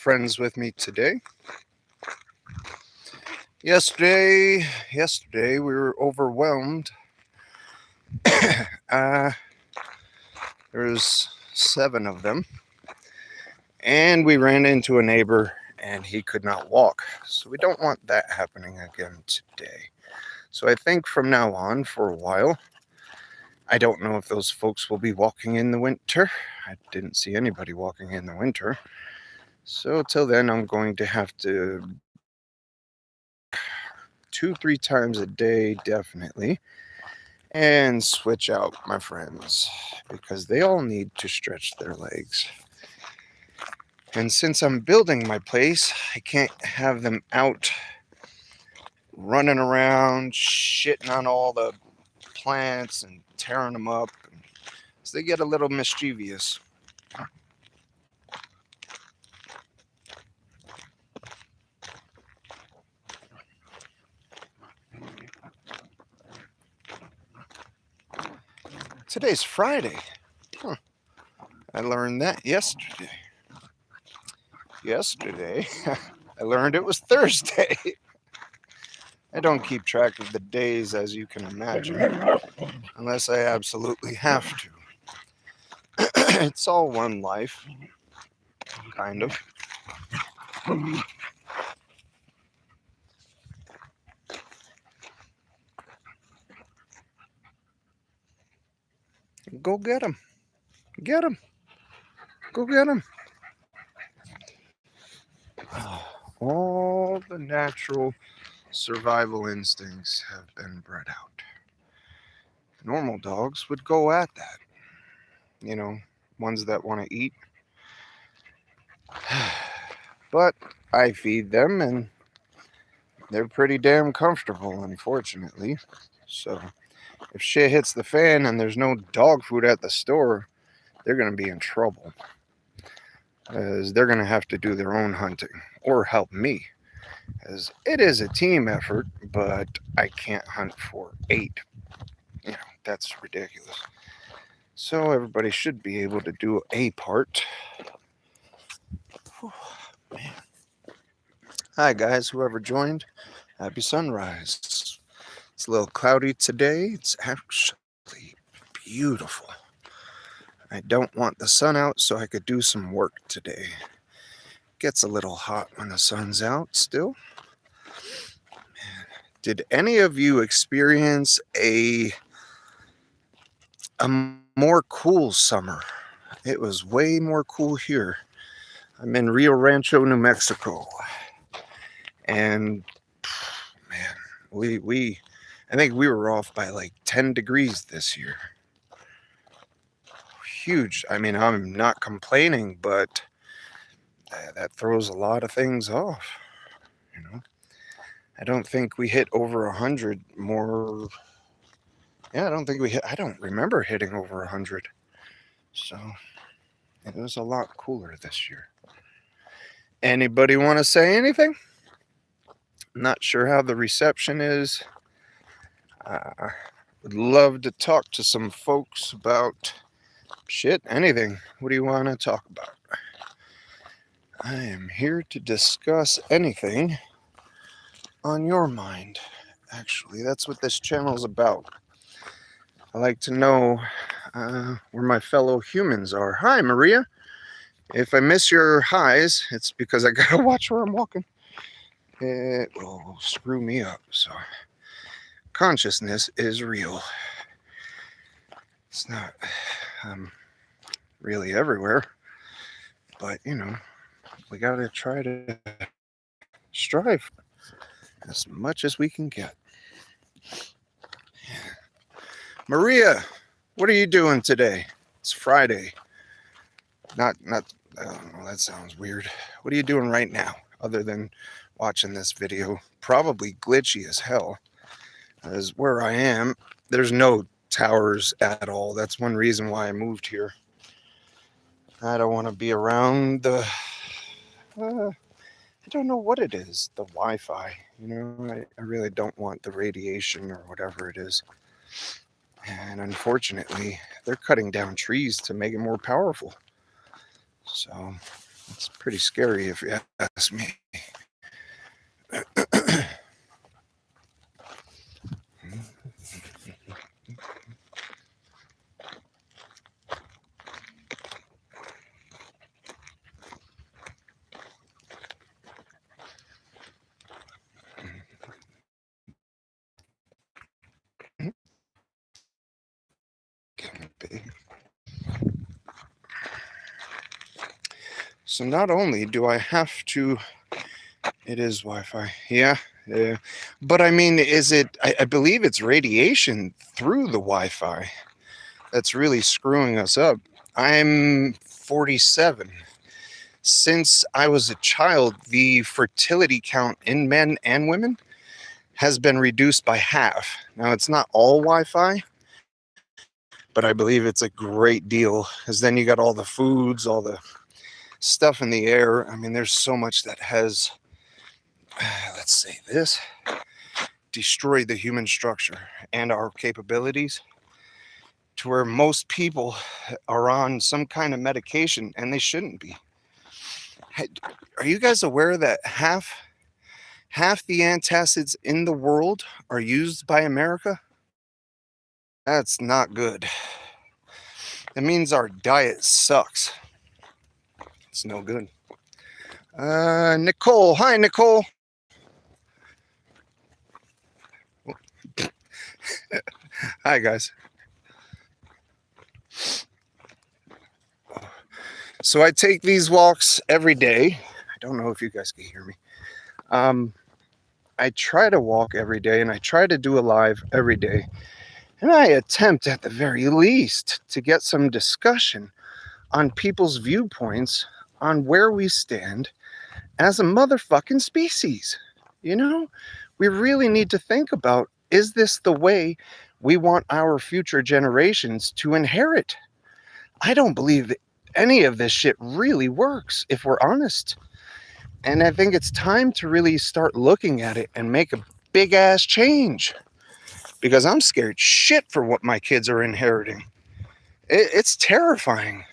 friends with me today. Yesterday we were overwhelmed. uh, there was 7 of them, and we ran into a neighbor, and he could not walk. So we don't want that happening again today. So I think from now on, for a while, I don't know if those folks will be walking in the winter. I didn't see anybody walking in the winter. So till then, I'm going to have to 2-3 times a day, definitely, and switch out my friends because they all need to stretch their legs. And since I'm building my place, I can't have them out running around, shitting on all the plants and tearing them up. So they get a little mischievous. Today's Friday. I learned that yesterday. I learned it was Thursday. I don't keep track of the days, as you can imagine, unless I absolutely have to. It's all one life, kind of. Go get him. Get him. Go get him. All the natural survival instincts have been bred out. Normal dogs would go at that. Ones that want to eat. But I feed them, and they're pretty damn comfortable, unfortunately. So if shit hits the fan and there's no dog food at the store, they're going to be in trouble. As they're going to have to do their own hunting or help me. As it is a team effort, but I can't hunt for 8. That's ridiculous. So everybody should be able to do a part. Whew, man. Hi guys, whoever joined, happy sunrise. It's a little cloudy today. It's actually beautiful. I don't want the sun out so I could do some work today. Gets a little hot when the sun's out still. Man. Did any of you experience a more cool summer? It was way more cool here. I'm in Rio Rancho, New Mexico. And man, I think we were off by like 10 degrees this year. Huge. I mean, I'm not complaining, but that throws a lot of things off. I don't think we hit over 100 more. Yeah, I don't remember hitting over 100. So it was a lot cooler this year. Anybody want to say anything? Not sure how the reception is. Would love to talk to some folks about anything. What do you want to talk about? I am here to discuss anything on your mind. Actually, that's what this channel is about. I like to know where my fellow humans are. Hi, Maria. If I miss your highs, it's because I gotta watch where I'm walking. It will screw me up. So, consciousness is real. It's not really everywhere, but we gotta try to strive as much as we can get. Maria, what are you doing today? It's Friday. Not I don't know, that sounds weird. What are you doing right now other than watching this video? Probably glitchy as hell. As where I am, there's no towers at all. That's one reason why I moved here. I don't want to be around the I don't know what it is, the Wi-Fi. I really don't want the radiation or whatever it is. And unfortunately, they're cutting down trees to make it more powerful. So It's pretty scary if you ask me. So not only do I have to, it is Wi-Fi, yeah, yeah. But I mean, is it? I believe it's radiation through the Wi-Fi that's really screwing us up. I'm 47. Since I was a child, the fertility count in men and women has been reduced by half. Now, it's not all Wi-Fi, but I believe it's a great deal because then you got all the foods, all the stuff in the air. I mean, there's so much that has, let's say this, destroyed the human structure and our capabilities to where most people are on some kind of medication and they shouldn't be. Are you guys aware that half the antacids in the world are used by America? That's not good. That means our diet sucks. It's no good. Nicole. Hi, Nicole. Hi, guys. So I take these walks every day. I don't know if you guys can hear me. I try to walk every day and I try to do a live every day. And I attempt at the very least to get some discussion on people's viewpoints on where we stand as a motherfucking species. You know, we really need to think about, is this the way we want our future generations to inherit? I don't believe that any of this shit really works, if we're honest. And I think it's time to really start looking at it and make a big ass change. Because I'm scared shit for what my kids are inheriting. It's terrifying.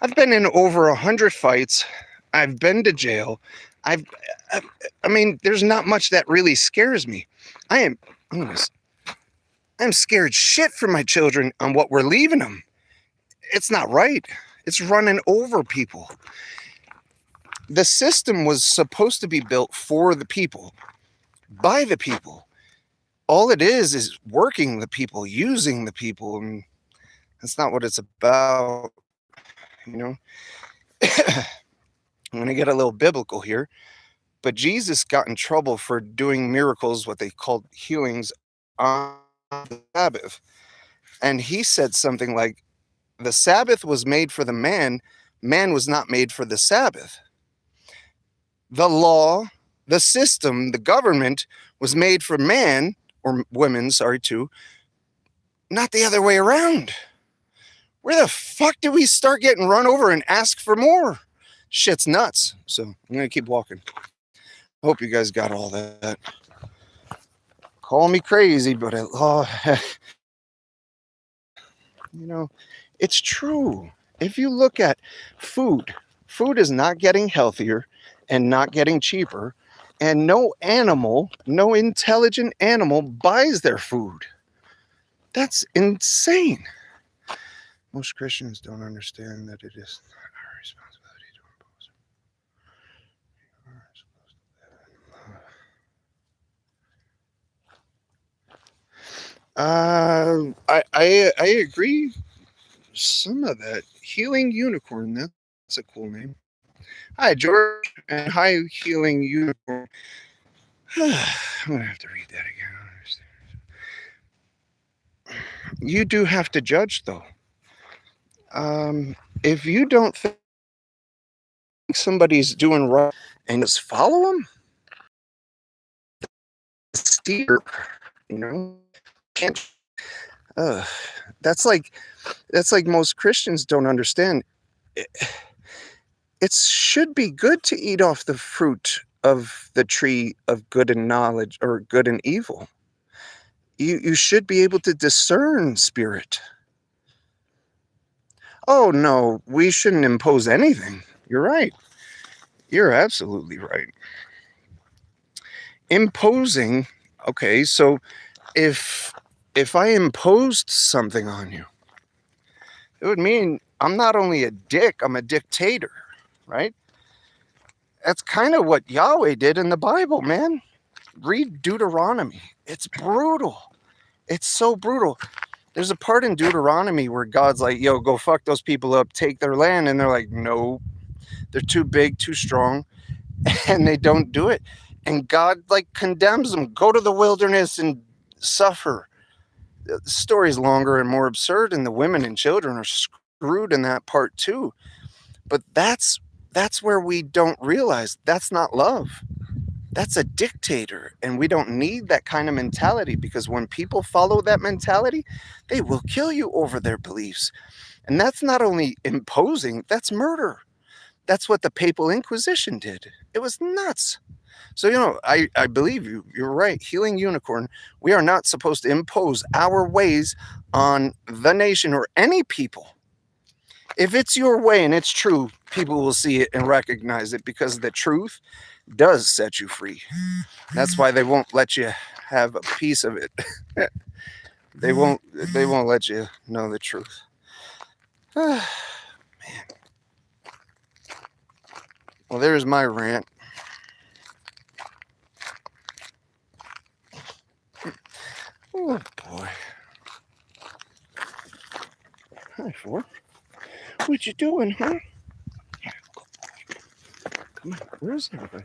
I've been in over 100 fights. I've been to jail. I've, I mean, there's not much that really scares me. I'm scared shit for my children on what we're leaving them. It's not right. It's running over people. The system was supposed to be built for the people, by the people. All it is working the people, using the people, and that's not what it's about, you know? I'm going to get a little biblical here, but Jesus got in trouble for doing miracles, what they called healings, on the Sabbath. And he said something like, the Sabbath was made for the man, man was not made for the Sabbath. The law, the system, the government was made for man, or women, sorry, too, not the other way around. Where the fuck did we start getting run over and ask for more? Shit's nuts. So I'm going to keep walking. Hope you guys got all that. Call me crazy, but you know, it's true. If you look at food, food is not getting healthier and not getting cheaper. And no animal, no intelligent animal buys their food. That's insane. Most Christians don't understand that it is our responsibility to impose. I agree. Some of that. Healing Unicorn. That's a cool name. Hi, George, and hi, Healing Unicorn. I'm gonna have to read that again. I don't understand. You do have to judge, though. If you don't think somebody's doing right, and just follow them, steer. You know, can't. Uh, that's like most Christians don't understand. It should be good to eat off the fruit of the tree of good and knowledge, or good and evil. You should be able to discern spirit. Oh no, we shouldn't impose anything. You're right. You're absolutely right. Imposing. Okay, so if I imposed something on you, it would mean I'm not only a dick, I'm a dictator, right? That's kind of what Yahweh did in the Bible, man. Read Deuteronomy. It's brutal. It's so brutal. There's a part in Deuteronomy where God's like, yo, go fuck those people up, take their land. And they're like, no, they're too big, too strong. And they don't do it. And God like condemns them. Go to the wilderness and suffer. The story's longer and more absurd, and the women and children are screwed in that part too. But that's where we don't realize that's not love. That's a dictator, and we don't need that kind of mentality, because when people follow that mentality, they will kill you over their beliefs. And that's not only imposing, that's murder. That's what the Papal Inquisition did. It was nuts. So, I believe you. You're right. Healing Unicorn, we are not supposed to impose our ways on the nation or any people. If it's your way and it's true, people will see it and recognize it, because the truth does set you free. That's why they won't let you have a piece of it. they won't let you know the truth. Man. Well, there's my rant. Oh boy. Hi, Ford. What you doing, huh? Come on, where's everybody?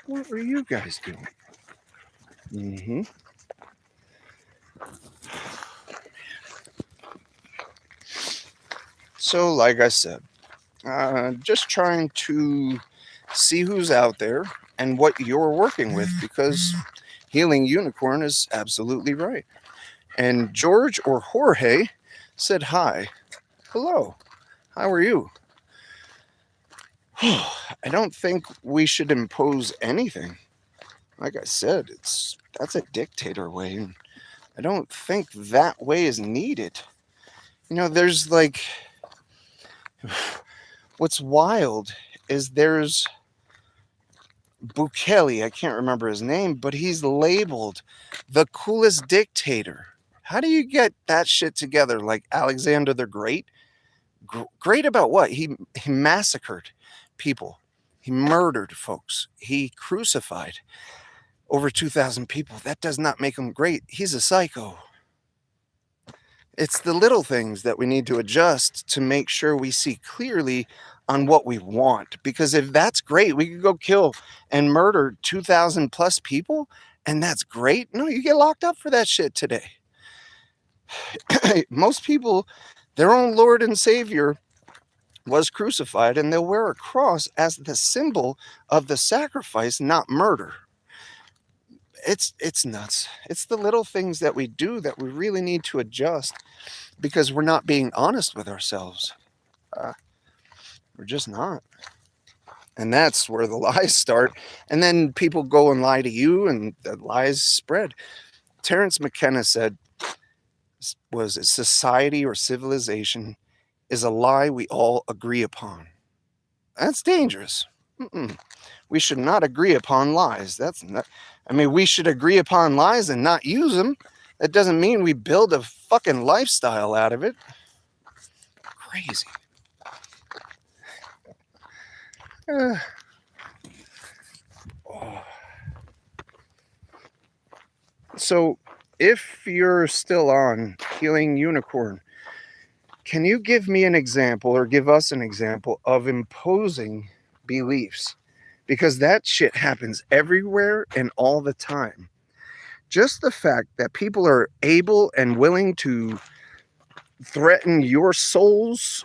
What were you guys doing? Mm-hmm. So, like I said, just trying to see who's out there and what you're working with, because Healing Unicorn is absolutely right. And George or Jorge said hi. Hello. How are you? I don't think we should impose anything. Like I said, that's a dictator way, and I don't think that way is needed. There's like, what's wild is there's Bukele, I can't remember his name, but he's labeled the coolest dictator. How do you get that shit together? Like Alexander the Great? Great about what? He massacred people. He murdered folks. He crucified over 2,000 people. That does not make him great. He's a psycho. It's the little things that we need to adjust to make sure we see clearly on what we want. Because if that's great, we could go kill and murder 2,000 plus people, and that's great. No, you get locked up for that shit today. Most people, their own Lord and Savior was crucified, and they'll wear a cross as the symbol of the sacrifice, not murder. It's nuts. It's the little things that we do that we really need to adjust, because we're not being honest with ourselves. We're just not. And that's where the lies start. And then people go and lie to you, and the lies spread. Terence McKenna said, was it society or civilization is a lie we all agree upon. That's dangerous. We should not agree upon lies. We should agree upon lies and not use them. That doesn't mean we build a fucking lifestyle out of it. Crazy. So, if you're still on Healing Unicorn, can you give me an example, or give us an example of imposing beliefs? Because that shit happens everywhere and all the time. Just the fact that people are able and willing to threaten your soul's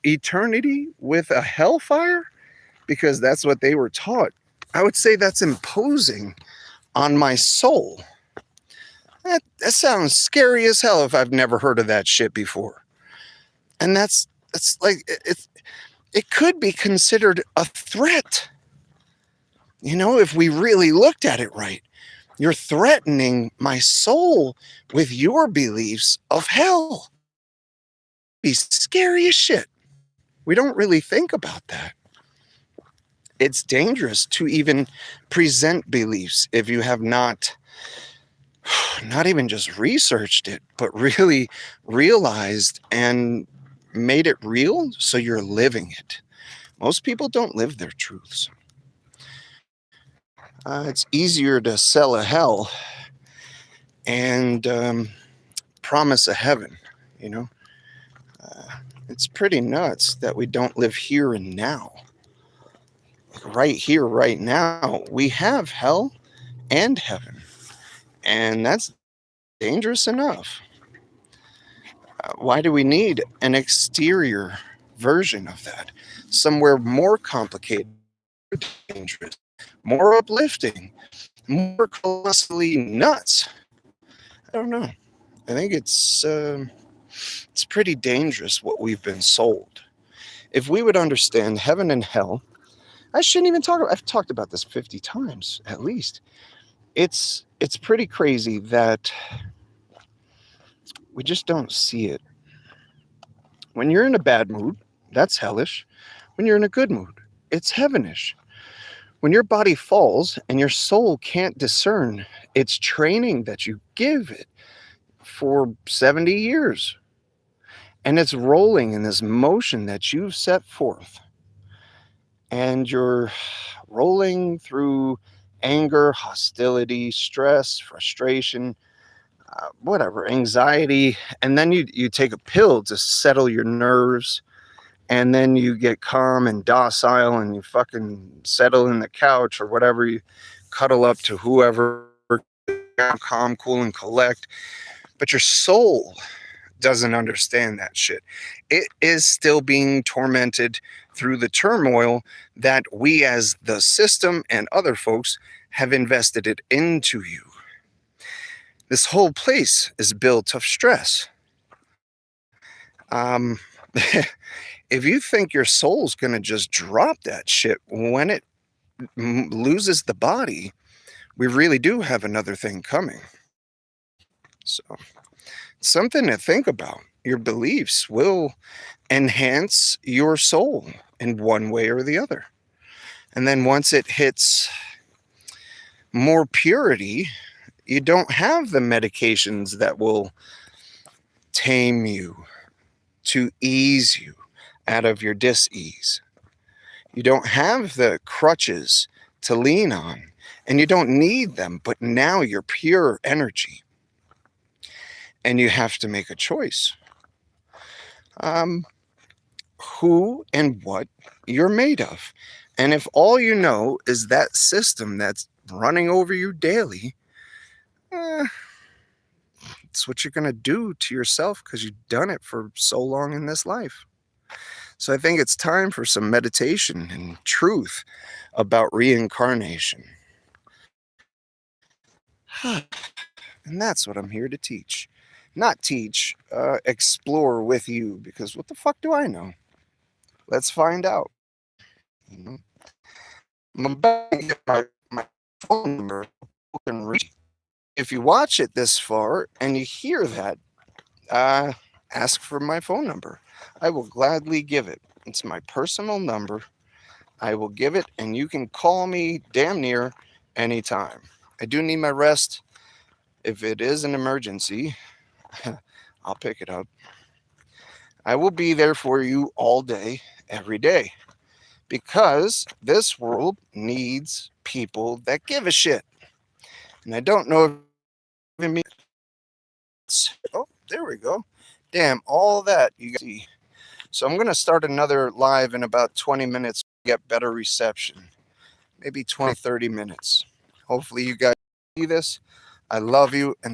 eternity with a hellfire, because that's what they were taught. I would say that's imposing on my soul. That sounds scary as hell if I've never heard of that shit before. And that's like, it could be considered a threat. If we really looked at it right. You're threatening my soul with your beliefs of hell. Be scary as shit. We don't really think about that. It's dangerous to even present beliefs if you have not even just researched it, but really realized and made it real so you're living it. Most people don't live their truths. It's easier to sell a hell and promise a heaven, you know? It's pretty nuts that we don't live here and now. Right here, right now, we have hell and heaven, and that's dangerous enough. Why do we need an exterior version of that? Somewhere more complicated, more dangerous, more uplifting, more colossally nuts. I don't know. I think it's pretty dangerous what we've been sold. If we would understand heaven and hell, I shouldn't even talk about. I've talked about this 50 times at least. It's pretty crazy that we just don't see it. When you're in a bad mood, that's hellish. When you're in a good mood, it's heavenish. When your body falls and your soul can't discern its training that you give it for 70 years, and it's rolling in this motion that you've set forth, and you're rolling through anger, hostility, stress, frustration, whatever, anxiety, and then you take a pill to settle your nerves, and then you get calm and docile, and you fucking settle in the couch or whatever, you cuddle up to whoever, calm, cool, and collect. But your soul doesn't understand that shit. It is still being tormented through the turmoil that we as the system and other folks have invested it into you. This whole place is built of stress. If you think your soul's going to just drop that shit when it loses the body, we really do have another thing coming. So, something to think about. Your beliefs will enhance your soul in one way or the other. And then once it hits more purity, you don't have the medications that will tame you, to ease you out of your dis-ease. You don't have the crutches to lean on, and you don't need them, but now you're pure energy. And you have to make a choice. Who and what you're made of. And if all you know is that system that's running over you daily, it's what you're going to do to yourself because you've done it for so long in this life. So I think it's time for some meditation and truth about reincarnation. And that's what I'm here to teach. Not teach, explore with you, because what the fuck do I know? Let's find out. I'm about to get my phone number. If you watch it this far and you hear that, ask for my phone number. I will gladly give it. It's my personal number. I will give it, and you can call me damn near anytime. I do need my rest. If it is an emergency, I'll pick it up. I will be there for you all day, every day, because this world needs people that give a shit. And I don't know if it means, oh, there we go. Damn, all that you guys see. So I'm going to start another live in about 20 minutes to get better reception. Maybe 20, 30 minutes. Hopefully you guys see this. I love you. And